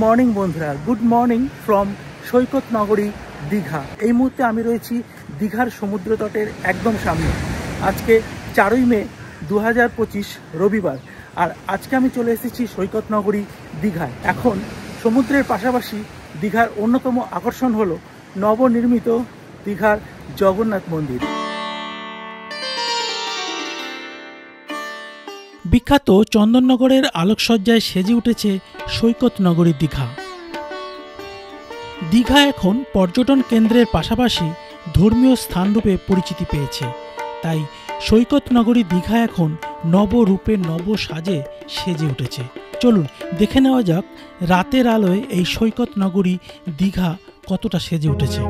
Morning বন্ধুরা, good morning from সৈকত নগরী দীঘা। এই মুহূর্তে আমি রয়েছি দীঘার সমুদ্র তটের একদম সামনে। আজকে 4ই মে 2025 রবিবার, আর আজকে আমি চলে এসেছি সৈকত নগরী দীঘায়। এখন সমুদ্রের পাশাপাশি দীঘার অন্যতম আকর্ষণ হলো নবনির্মিত দীঘার জগন্নাথ মন্দির। বিখ্যাত চন্দননগরের আলোকসজ্জায় সেজে উঠেছে সৈকত নগরী দীঘা। দীঘা এখন পর্যটন কেন্দ্রের পাশাপাশি ধর্মীয় স্থানরূপে পরিচিতি পেয়েছে। তাই সৈকত নগরী দীঘা এখন নবরূপে নব সাজে সেজে উঠেছে। চলুন দেখে নেওয়া যাক রাতের আলোয় এই সৈকত নগরী দীঘা কতটা সেজে উঠেছে।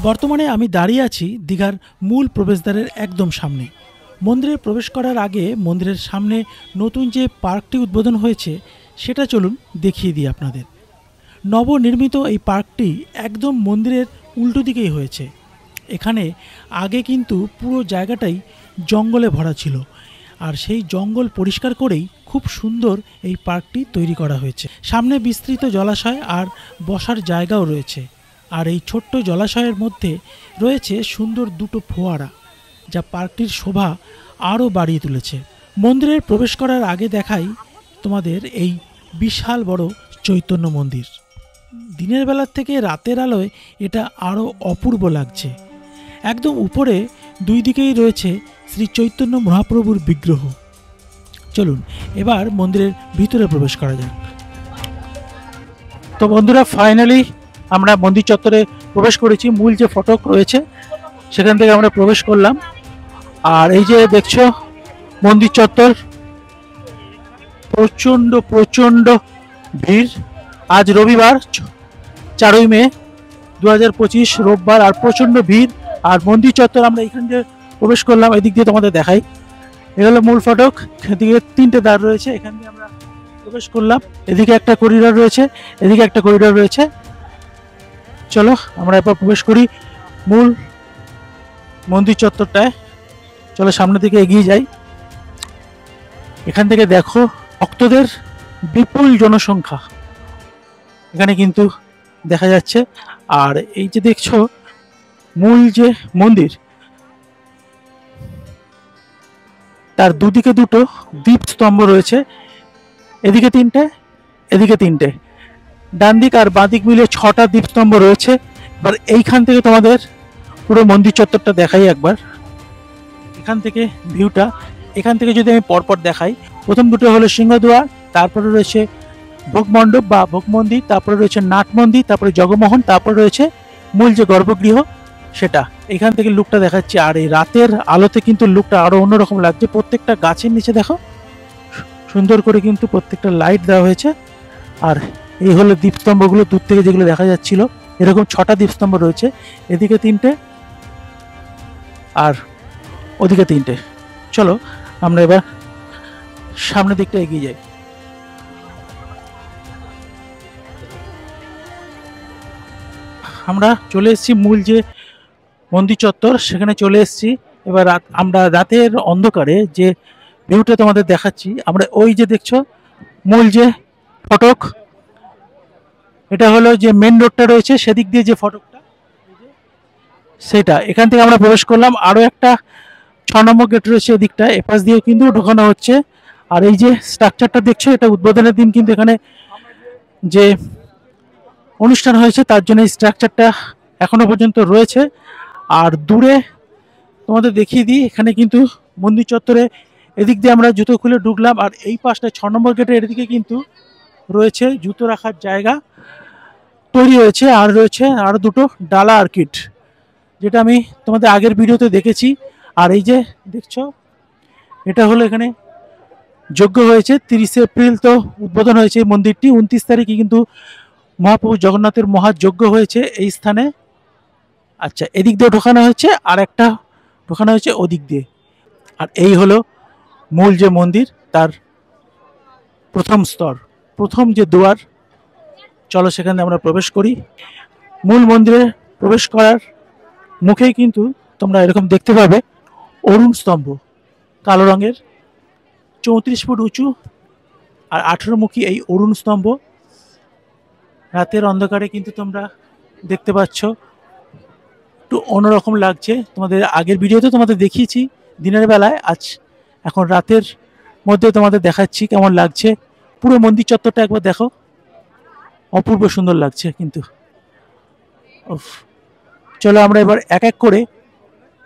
বর্তমানে আমি দাঁড়িয়ে আছি দীঘার মূল প্রবেশদ্বারের একদম সামনে। মন্দিরে প্রবেশ করার আগে মন্দিরের সামনে নতুন যে পার্কটি উদ্বোধন হয়েছে সেটা চলুন দেখিয়ে দিই আপনাদের। নবনির্মিত এই পার্কটি একদম মন্দিরের উল্টো দিকেই হয়েছে। এখানে আগে কিন্তু পুরো জায়গাটাই জঙ্গলে ভরা ছিল, আর সেই জঙ্গল পরিষ্কার করেই খুব সুন্দর এই পার্কটি তৈরি করা হয়েছে। সামনে বিস্তৃত জলাশয় আর বসার জায়গাও রয়েছে, আর এই ছোট্ট জলাশয়ের মধ্যে রয়েছে সুন্দর দুটো ফোয়ারা, যা পার্কটির শোভা আরও বাড়িয়ে তুলেছে। মন্দিরের প্রবেশ করার আগে দেখাই তোমাদের এই বিশাল বড় চৈতন্য মন্দির। দিনের বেলার থেকে রাতের আলোয় এটা আরও অপূর্ব লাগছে। একদম উপরে দুই দিকেই রয়েছে শ্রী চৈতন্য মহাপ্রভুর বিগ্রহ। চলুন এবার মন্দিরের ভিতরে প্রবেশ করা যাক। তো বন্ধুরা, ফাইনালি আমরা মন্দির চত্বরে প্রবেশ করেছি। মূল যে ফটক রয়েছে সেখান থেকে আমরা প্রবেশ করলাম, আর এই যে দেখছো মন্দির চত্বর প্রচণ্ড ভিড়। আজ রবিবার 4ই মে 2025 রোববার, আর প্রচণ্ড ভিড়। আর মন্দির চত্বর আমরা এখান দিয়ে প্রবেশ করলাম। এদিক দিয়ে তোমাদের দেখাই, এ হলো মূল ফটক। এদিকে 3টে দ্বার রয়েছে, এখান দিয়ে আমরা প্রবেশ করলাম। এদিকে একটা করিডোর রয়েছে, এদিকে একটা করিডোর রয়েছে। চলো আমরা এরপর প্রবেশ করি মূল মন্দির চত্বরটায়। চলো সামনের দিকে এগিয়ে যাই। এখান থেকে দেখো ভক্তদের বিপুল জনসংখ্যা এখানে কিন্তু দেখা যাচ্ছে। আর এই যে দেখছো মূল যে মন্দির, তার দুদিকে দুটো দীপ স্তম্ভ রয়েছে, এদিকে 3টে এদিকে 3টে, ডান দিক আর বাঁ দিক মিলে 6টা দীপস্তম্ভ রয়েছে। এবার এইখান থেকে তোমাদের পুরো মন্দির চত্বরটা দেখাই একবার। এখান থেকে ভিউটা, এখান থেকে যদি আমি পরপর দেখাই, প্রথম দুটো হলো সিংহদুয়ার, তারপরে রয়েছে ভোগ মণ্ডপ বা ভোগ মন্দির, তারপরে রয়েছে নাট মন্দির, তারপরে জগমোহন, তারপরে রয়েছে মূল যে গর্ভগৃহ সেটা। এখান থেকে লুকটা দেখাচ্ছি। আর এই রাতের আলোতে কিন্তু লুকটা আরো অন্যরকম লাগছে। প্রত্যেকটা গাছের নিচে দেখো সুন্দর করে কিন্তু প্রত্যেকটা লাইট দেওয়া হয়েছে। আর এই হলো দীপস্তম্ভগুলো দূর থেকে যেগুলো দেখা যাচ্ছিল। এরকম 6টা দীপস্তম্ভ রয়েছে, এদিকে 3টে আর ওদিকে 3টে। চলো আমরা এবার সামনের দিকটা এগিয়ে যাই। আমরা চলে এসেছি মূল যে মন্দির চত্বর, সেখানে চলে এসেছি। এবার আমরা রাতের অন্ধকারে যে ভিউটা তোমাদের দেখাচ্ছি। আমরা ওই যে দেখছো মূল যে ফটক, এটা হলো যে মেন রোডটা রয়েছে সেদিক দিয়ে যে ফটকটা, সেটা এখান থেকে আমরা প্রবেশ করলাম। আরও একটা 6 নম্বর গেট রয়েছে এদিকটা, এপাশ দিয়েও কিন্তু ঢোকানো হচ্ছে। আর এই যে স্ট্রাকচারটা দেখছো, এটা উদ্বোধনের দিন কিন্তু এখানে যে অনুষ্ঠান হয়েছে তার জন্য এই স্ট্রাকচারটা এখনো পর্যন্ত রয়েছে। আর দূরে তোমাদের দেখিয়ে দিই, এখানে কিন্তু মন্দির চত্বরে এদিক দিয়ে আমরা জুতো খুলে ঢুকলাম। আর এই পাশটা 6 নম্বর গেটের এদিকে কিন্তু রয়েছে জুতো রাখার জায়গা তৈরি হয়েছে। আর রয়েছে আরও 2টো ডালা আর্কিড, যেটা আমি তোমাদের আগের ভিডিওতে দেখেছি। আর এই যে দেখছো, এটা হলো এখানে যজ্ঞ হয়েছে 30 এপ্রিল তো উদ্বোধন হয়েছে এই মন্দিরটি। 29 তারিখে কিন্তু মহাপ্রভু জগন্নাথের মহাযজ্ঞ হয়েছে এই স্থানে। আচ্ছা, এদিক দিয়ে ঢোকানো হয়েছে, আর একটা ঢোকানো হয়েছে ওদিক দিয়ে। আর এই হলো মূল যে মন্দির, তার প্রথম স্তর, প্রথম যে দুয়ার। চলো সেখানে আমরা প্রবেশ করি। মূল মন্দিরে প্রবেশ করার মুখেই কিন্তু তোমরা এরকম দেখতে পাবে অরুণ স্তম্ভ, কালো রঙের, 34 ফুট উঁচু আর 18 মুখী এই অরুণ স্তম্ভ। রাতের অন্ধকারে কিন্তু তোমরা দেখতে পাচ্ছ, একটু অন্যরকম লাগছে। তোমাদের আগের ভিডিওতে তোমাদের দেখিয়েছি দিনের বেলায়, আজ এখন রাতের মধ্যে তোমাদের দেখাচ্ছি কেমন লাগছে। পুরো মন্দির চত্বরটা একবার দেখো, অপূর্ব সুন্দর লাগছে কিন্তু। চলো আমরা এবার এক এক করে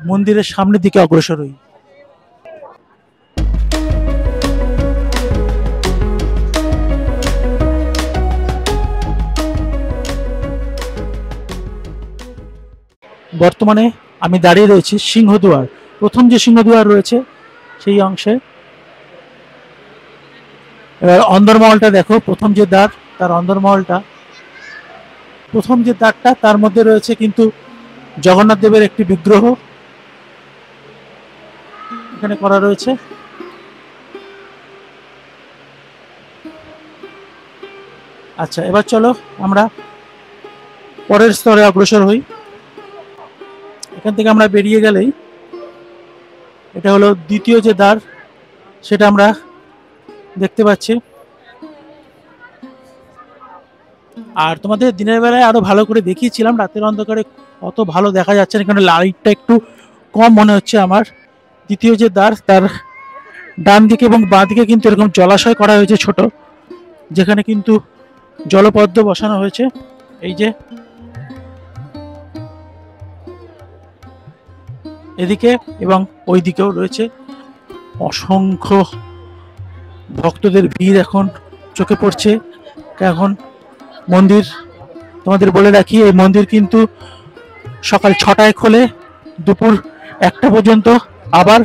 মন্দিরের সামনের দিকে অগ্রসর হই। বর্তমানে আমি দাঁড়িয়ে রয়েছি সিংহদুয়ার, প্রথম যে সিংহদুয়ার রয়েছে সেই অংশে। এবার অন্দরমহলটা দেখো, প্রথম যে দ্বার তার অন্দরমহলটা, প্রথম যে দ্বারটা তার মধ্যে রয়েছে কিন্তু জগন্নাথ দেবের একটি বিগ্রহ এখানে করা রয়েছে। আচ্ছা, এবার চলো আমরা পরের স্তরে অগ্রসর হই। এখান থেকে আমরা বেরিয়ে গেলেই এটা হলো দ্বিতীয় যে দ্বার, সেটা আমরা দেখতে পাচ্ছি। আর তোমাদের দিনের বেলায় আরো ভালো করে দেখিয়েছিলাম, রাতের অন্ধকারে অত ভালো দেখা যাচ্ছে না, কারণ লাইটটা একটু কম মনে হচ্ছে আমার। দ্বিতীয় যে দ্বার তার ডান দিকে এবং বাঁ দিকে কিন্তু এরকম জলাশয় করা হয়েছে ছোট, যেখানে কিন্তু জলপদ্ম বসানো হয়েছে। এই যে এদিকে এবং ওই দিকেও রয়েছে অসংখ্য ভক্তদের ভিড় এখন চোখে পড়ছে। এখন মন্দির, তোমাদের বলে রাখি, এই মন্দির কিন্তু সকাল 6টায় খোলে, দুপুর 1টা পর্যন্ত, আবার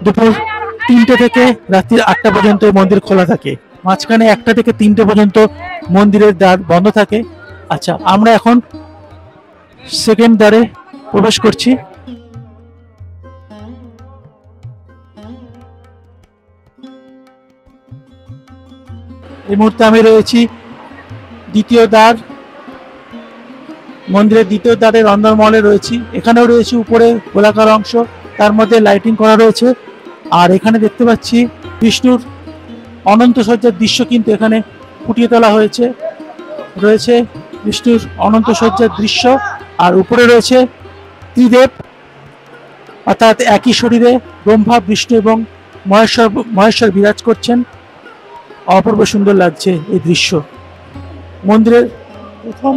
দুপুর 3টে থেকে রাত্রি 8টা পর্যন্ত এই মন্দির খোলা থাকে। মাঝখানে 1টা থেকে 3টে পর্যন্ত মন্দিরের দ্বার বন্ধ থাকে। আচ্ছা, আমরা এখন সেকেন্ড দ্বারে প্রবেশ করছি। এই মুহূর্তে আমি রয়েছি দ্বিতীয় দ্বার, মন্দিরের দ্বিতীয় দ্বারের অন্দরমহলে রয়েছি। এখানেও রয়েছে উপরে গোলাকার অংশ, তার মধ্যে লাইটিং করা রয়েছে। আর এখানে দেখতে পাচ্ছি বিষ্ণুর অনন্ত সজ্জার দৃশ্য কিন্তু এখানে ফুটিয়ে তোলা হয়েছে। রয়েছে বিষ্ণুর অনন্ত সজ্জার দৃশ্য, আর উপরে রয়েছে ত্রিদেব, অর্থাৎ একই শরীরে ব্রহ্মা, বিষ্ণু এবং মহেশ্বর বিরাজ করছেন। অপূর্ব সুন্দর লাগছে এই দৃশ্য। মন্দিরের প্রথম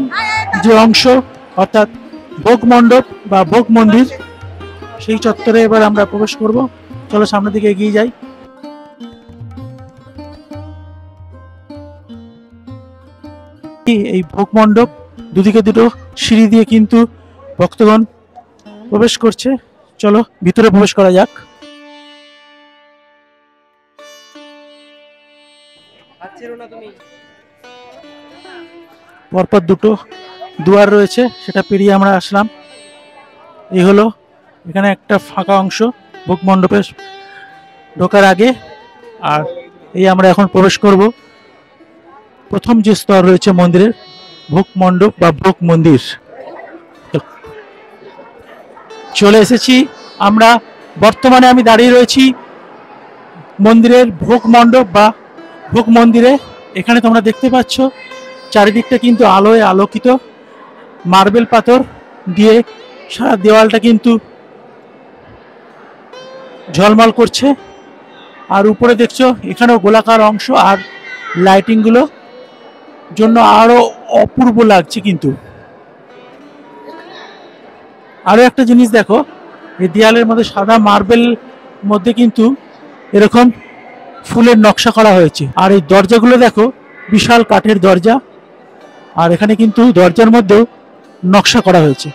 যে অংশ, অর্থাৎ ভোগ মণ্ডপ বা ভোগ মন্দির, সেই চত্বরে এবার আমরা প্রবেশ করব। চলো সামনের দিকে এগিয়ে যাই। এই ভোগ মণ্ডপ, দুদিকে দুটো সিঁড়ি দিয়ে কিন্তু ভক্তগণ প্রবেশ করছে। চলো ভিতরে প্রবেশ করা যাক। পরপর দুটো দুয়ার রয়েছে, সেটা পেরিয়ে আমরা আসলাম। এই হলো এখানে একটা ফাঁকা অংশ ভোগ মণ্ডপে ঢোকার আগে। আর এই আমরা এখন প্রবেশ করব প্রথম যে স্তর রয়েছে মন্দিরের, ভোগ মণ্ডপ বা ভোগ মন্দির। চলে এসেছি আমরা। বর্তমানে আমি দাঁড়িয়ে রয়েছি মন্দিরের ভোগ মণ্ডপ বা ভোগ মন্দিরে। এখানে তোমরা দেখতে পাচ্ছ চারিদিকটা কিন্তু আলোয় আলোকিত, মার্বেল পাথর দিয়ে সারা দেওয়ালটা কিন্তু ঝলমল করছে। আর উপরে দেখছো এখানেও গোলাকার অংশ, আর লাইটিংগুলো জন্য আরো অপূর্ব লাগছে। কিন্তু আরো একটা জিনিস দেখো, এই দেয়ালের মধ্যে সাদা মার্বেল মধ্যে কিন্তু এরকম ফুলের নকশা করা হয়েছে। আর এই দরজাগুলো দেখো, বিশাল কাঠের দরজা, আর এখানে কিন্তু দরজার মধ্যেও নকশা করা হয়েছে।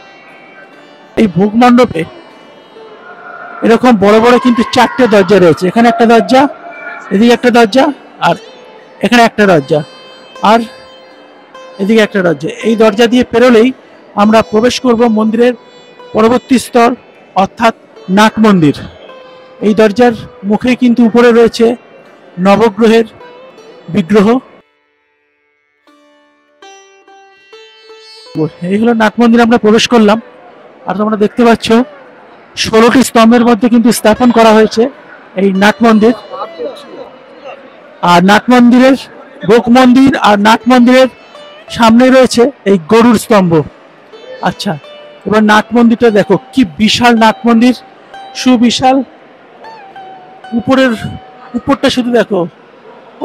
এই ভোগ মণ্ডপে এরকম বড় বড় কিন্তু 4টে দরজা রয়েছে। এখানে একটা দরজা, এদিকে একটা দরজা, আর এখানে একটা দরজা, আর এদিকে একটা দরজা। এই দরজা দিয়ে পেরোলেই আমরা প্রবেশ করব মন্দিরের পরবর্তী স্তর, অর্থাৎ নাট মন্দির। এই দরজার মুখে কিন্তু উপরে রয়েছে নবগ্রহের বিগ্রহ। এই হলো নাট মন্দির, আমরা প্রবেশ করলাম। আর তোমরা দেখতে পাচ্ছ 16টি স্তম্ভের মধ্যে কিন্তু স্থাপন করা হয়েছে এই নাট মন্দির। আর নাট মন্দিরের ভোগ মন্দির আর নাট মন্দিরের সামনে রয়েছে এই গরুর স্তম্ভ। আচ্ছা, এবার নাট মন্দিরটা দেখো, কি বিশাল নাট মন্দির, সুবিশাল। উপরটা শুধু দেখো,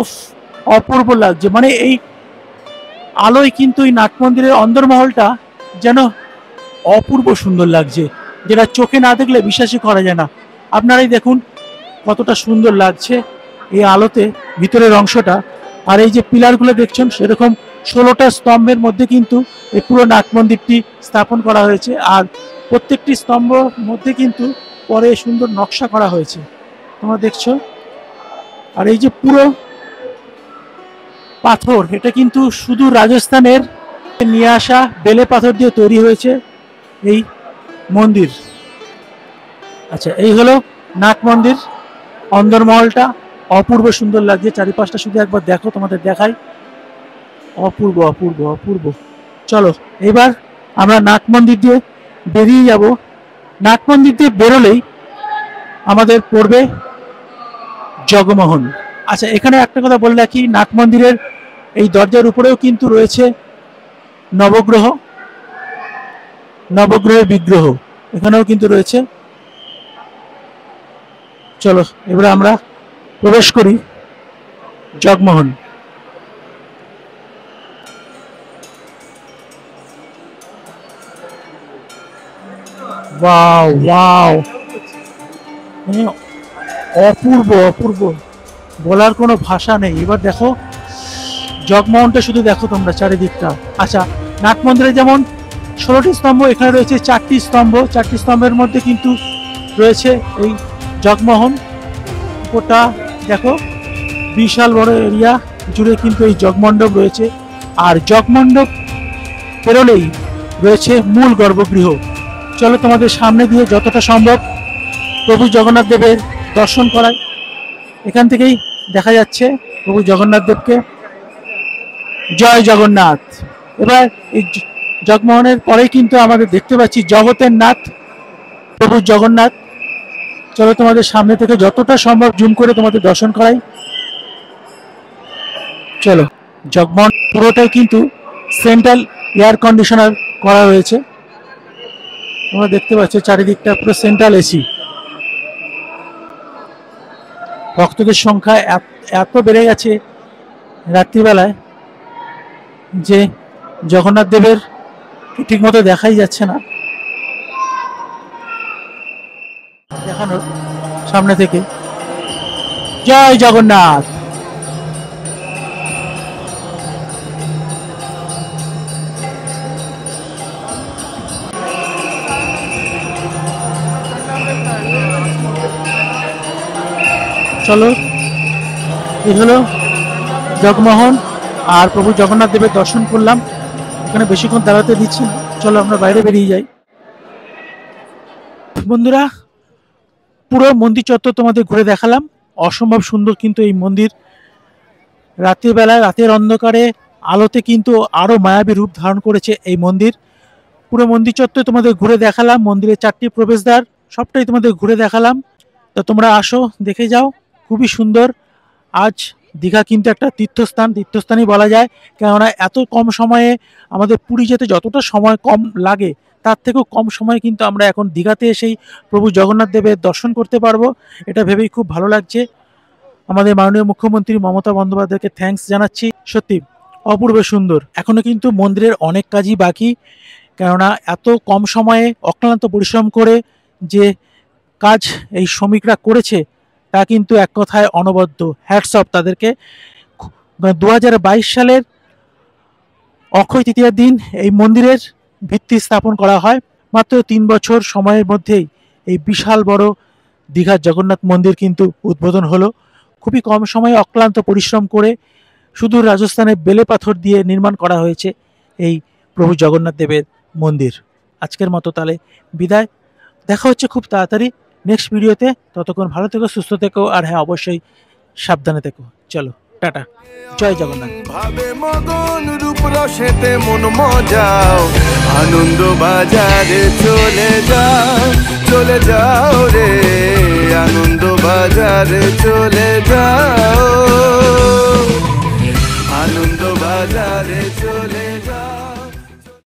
উফ, অপূর্ব লাগছে। মানে এই আলোয় কিন্তু এই নাট মন্দিরের অন্দরমহলটা যেন অপূর্ব সুন্দর লাগছে, যেটা চোখে না দেখলে বিশ্বাসই করা যায় না। আপনারাই দেখুন কতটা সুন্দর লাগছে এই আলোতে ভিতরের অংশটা। আর এই যে পিলারগুলো দেখছেন, সেরকম 16টা স্তম্ভের মধ্যে কিন্তু এই পুরো নাট মন্দিরটি স্থাপন করা হয়েছে। আর প্রত্যেকটি স্তম্ভের মধ্যে কিন্তু পরে সুন্দর নকশা করা হয়েছে, তোমরা দেখছো। আর এই যে পুরো পাথর, এটা কিন্তু শুধু রাজস্থানের নিয়ে আসা বেলে পাথর দিয়ে তৈরি হয়েছে এই মন্দির। আচ্ছা, এই হলো নাট মন্দির অন্দরমহলটা, অপূর্ব সুন্দর লাগছে। চারিপাশটা শুধু একবার দেখো, তোমাদের দেখাই, অপূর্ব অপূর্ব অপূর্ব। চলো এবার আমরা নাট মন্দির দিয়ে বেরিয়ে যাব। নাট মন্দির দিয়ে বেরোলেই আমাদের পড়বে জগমোহন। আচ্ছা, এখানে একটা কথা বলে রাখি, নাট মন্দিরের এই দরজার উপরেও কিন্তু রয়েছে নবগ্রহের বিগ্রহ, এখানেও কিন্তু রয়েছে। চলো এবারে আমরা প্রবেশ করি জগমোহন। ওয়াও ওয়াও, অপূর্ব অপূর্ব, বলার কোনো ভাষা নেই। এবার দেখো জগমোহনটা, শুধু দেখো তোমরা চারিদিকটা। আচ্ছা, নাট মন্দিরে যেমন 16টি স্তম্ভ, এখানে রয়েছে 4টি স্তম্ভ। 4টি স্তম্ভের মধ্যে কিন্তু রয়েছে এই জগমোহন। ওটা দেখো, বিশাল বড় এরিয়া জুড়ে কিন্তু এই জগমণ্ডপ রয়েছে। আর জগমণ্ডপ পেরোলেই রয়েছে মূল গর্ভগৃহ। চলো তোমাদের সামনে দিয়ে যতটা সম্ভব প্রভু জগন্নাথ দেবের দর্শন করাই। এখান থেকেই দেখা যাচ্ছে প্রভু জগন্নাথ দেবকে। জয় জগন্নাথ। এবার এই জগমোহনের পরেই কিন্তু আমাদের দেখতে পাচ্ছি জগতের নাথ প্রভু জগন্নাথ। চলো তোমাদের সামনে থেকে যতটা সম্ভব জুম করে তোমাদের দর্শন করাই। চলো, জগমোহন পুরোটাই কিন্তু সেন্ট্রাল এয়ার কন্ডিশনার করা হয়েছে। তোমরা দেখতে পাচ্ছ চারিদিকটা পুরো সেন্ট্রাল এসি। ভক্তদের সংখ্যা এত বেড়ে গেছে রাত্রিবেলায় যে জগন্নাথ দেবের ঠিক মতো দেখাই যাচ্ছে না দেখানোর সামনে থেকে। জয় জগন্নাথ। চলো, এই হলো জগমোহন, আর প্রভু জগন্নাথ দেবের দর্শন করলাম। এখানে বেশিক্ষণ দাঁড়াতে দিচ্ছি না, চলো আমরা বাইরে বেরিয়ে যাই। বন্ধুরা, পুরো মন্দির চত্বর তোমাদের ঘুরে দেখালাম। অসম্ভব সুন্দর কিন্তু এই মন্দির। রাতের বেলায়, রাতের অন্ধকারে আলোতে কিন্তু আরো মায়াবী রূপ ধারণ করেছে এই মন্দির। পুরো মন্দির চত্বর তোমাদের ঘুরে দেখালাম, মন্দিরের 4টি প্রবেশদ্বার সবটাই তোমাদের ঘুরে দেখালাম। তো তোমরা আসো, দেখে যাও, খুবই সুন্দর। আজ দীঘা কিন্তু একটা তীর্থস্থানই বলা যায়, কেননা এত কম সময়ে আমাদের পুরী যেতে যতটা সময় কম লাগে তার থেকেও কম সময়ে কিন্তু আমরা এখন দীঘাতে এসেই প্রভু জগন্নাথ দেবের দর্শন করতে পারবো। এটা ভেবেই খুব ভালো লাগছে। আমাদের মাননীয় মুখ্যমন্ত্রী মমতা বন্দ্যোপাধ্যায়কে থ্যাঙ্কস জানাচ্ছি। সত্যি অপূর্ব সুন্দর। এখনো কিন্তু মন্দিরের অনেক কাজই বাকি, কেননা এত কম সময়ে অক্লান্ত পরিশ্রম করে যে কাজ এই শ্রমিকরা করেছে তা কিন্তু এক কথায় অনবদ্য। হ্যাটস অফ তাদেরকে। 2022 সালের অক্ষয় তৃতীয়ার দিন এই মন্দিরের ভিত্তি স্থাপন করা হয়। মাত্র 3 বছর সময়ের মধ্যেই এই বিশাল বড় দীঘার জগন্নাথ মন্দির কিন্তু উদ্বোধন হলো। খুবই কম সময়ে অক্লান্ত পরিশ্রম করে সুদূর রাজস্থানের বেলে পাথর দিয়ে নির্মাণ করা হয়েছে এই প্রভু জগন্নাথ দেবের মন্দির। আজকের মতো তাহলে বিদায়, দেখা হচ্ছে খুব তাড়াতাড়ি নেক্সট ভিডিওতে। ততক্ষণ ভালো থেকো, সুস্থ থেকো, আর হ্যাঁ অবশ্যই সাবধানে থেকো। চলো, টাটা, জয় জগন্নাথ। ভাবে মগন রূপ রসেতে মন মজাও, আনন্দ বাজারে চলে যাও রে, আনন্দ বাজারে চলে যাও, আনন্দ বাজারে।